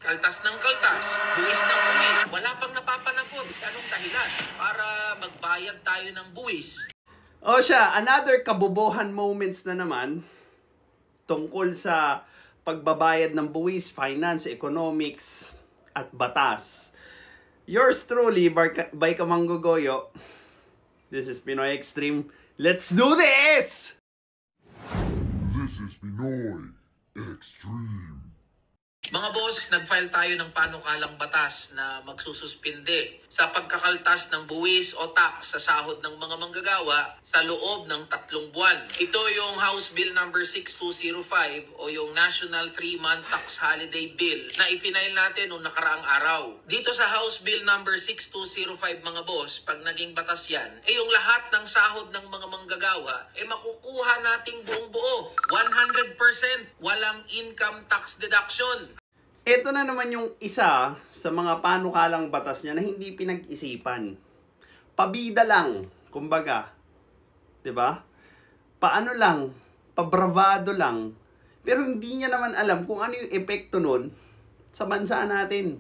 Kaltas ng kaltas, buwis ng buwis, wala pang napapanagot. Anong dahilan para magbayad tayo ng buwis? O siya, another kabobohan moments na naman tungkol sa pagbabayad ng buwis, finance, economics, at batas. Yours truly, by Kamanggogoyo. This is Pinoy Extreme. Let's do this! This is Pinoy Extreme. Mga boss, nag-file tayo ng panukalang batas na magsususpinde sa pagkakaltas ng buwis o tax sa sahod ng mga manggagawa sa loob ng 3 buwan. Ito yung House Bill number 6205 o yung National 3-Month Tax Holiday Bill na ifinail natin noong nakaraang araw. Dito sa House Bill number 6205 mga boss, pag naging batas yan, yung lahat ng sahod ng mga manggagawa makukuha nating buong buo. 100% walang income tax deduction. Ito na naman yung isa sa mga panukalang batas niya na hindi pinag-isipan. Pabida lang, kumbaga. 'Di ba? Paano lang, pabravado lang. Pero hindi niya naman alam kung ano yung epekto nun sa bansa natin.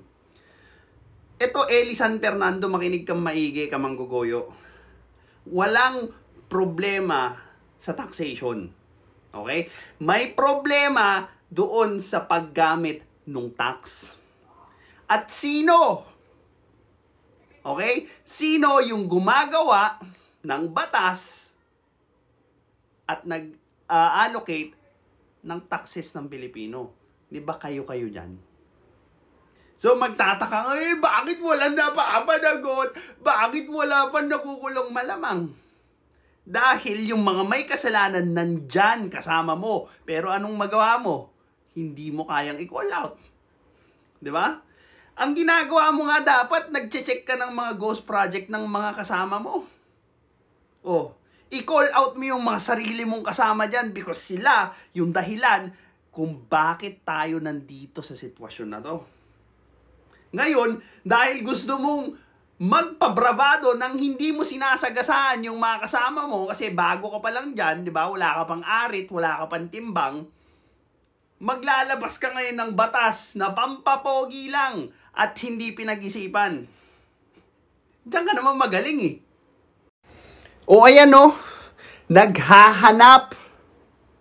Ito, Eli San Fernando, makinig kang maigi, Kamanggogoyo. Walang problema sa taxation. Okay? May problema doon sa paggamit nung tax. At sino? Okay? Sino yung gumagawa ng batas at nag-allocate ng taxes ng Pilipino? Di ba kayo dyan? So magtataka, bakit wala na papanagot? Bakit wala pa nakukulong? Malamang dahil yung mga may kasalanan nandyan kasama mo. Pero anong magawa mo? Hindi mo kayang i-call out. Di ba? Ang ginagawa mo nga dapat, nag-check ka ng mga ghost project ng mga kasama mo. Oh, i-call out mo yung mga sarili mong kasama dyan because sila yung dahilan kung bakit tayo nandito sa sitwasyon na to. Ngayon, dahil gusto mong magpabravado nang hindi mo sinasagasaan yung mga kasama mo kasi bago ka pa lang dyan, di ba? Wala ka pang arit, wala ka pang timbang. Maglalabas ka ngayon ng batas na pampapogi lang at hindi pinag-isipan. Diyan ka naman magaling eh. O ayan o, naghahanap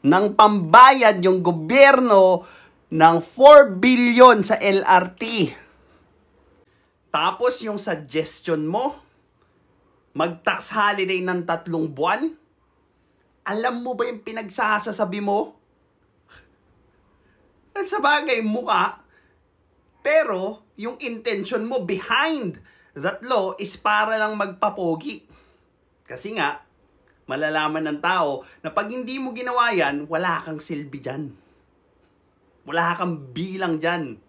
ng pambayad yung gobyerno ng 4 billion sa LRT. Tapos yung suggestion mo, mag-tax holiday ng 3 buwan? Alam mo ba yung pinagsasasabi mo? At sa bagay, mukha. Pero, yung intention mo behind that law is para lang magpapogi. Kasi nga, malalaman ng tao na pag hindi mo ginawa yan, wala kang silbi dyan. Wala kang bilang dyan.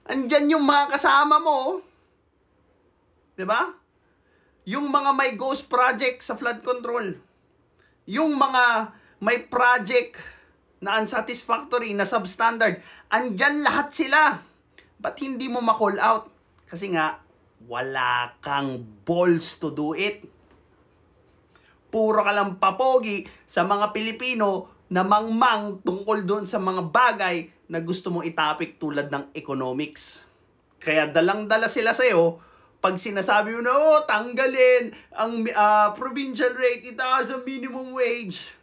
Andyan yung mga kasama mo. 'Di ba? Yung mga may ghost project sa flood control. Yung mga may project na unsatisfactory, na substandard. Andyan lahat sila. Ba't hindi mo ma-call out? Kasi nga, wala kang balls to do it. Puro ka lang papogi sa mga Pilipino na mangmang tungkol doon sa mga bagay na gusto mong itapik tulad ng economics. Kaya dalang-dala sila sa'yo pag sinasabi mo na, tanggalin ang provincial rate, itaas ang minimum wage.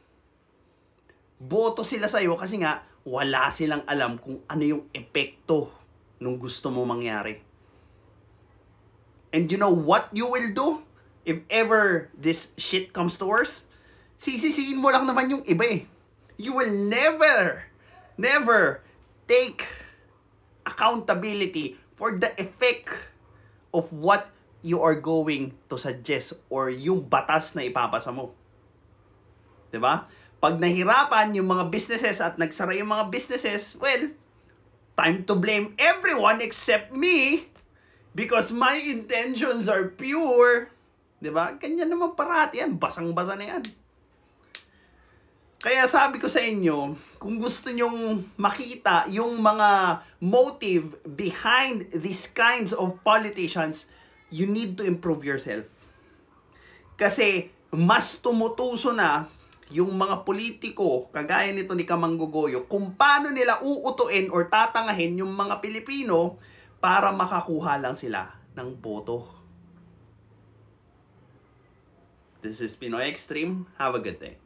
Boto sila sa'yo kasi nga wala silang alam kung ano yung epekto nung gusto mo mangyari. And you know what you will do if ever this shit comes to worse? Sisisiin mo lang naman yung iba eh. You will never take accountability for the effect of what you are going to suggest or yung batas na ipapasa mo. 'Di ba? Pag nahirapan yung mga businesses at nagsara yung mga businesses, well, time to blame everyone except me because my intentions are pure. 'Di ba? Ganyan naman parati yan. Basang-basa na yan. Kaya sabi ko sa inyo, kung gusto nyong makita yung mga motive behind these kinds of politicians, you need to improve yourself. Kasi mas tumutuso na yung mga politiko, kagaya nito ni Kamanggogoyo, kung paano nila uutuin or tatangahin yung mga Pilipino para makakuha lang sila ng boto. This is Pinoy Extreme. Have a good day.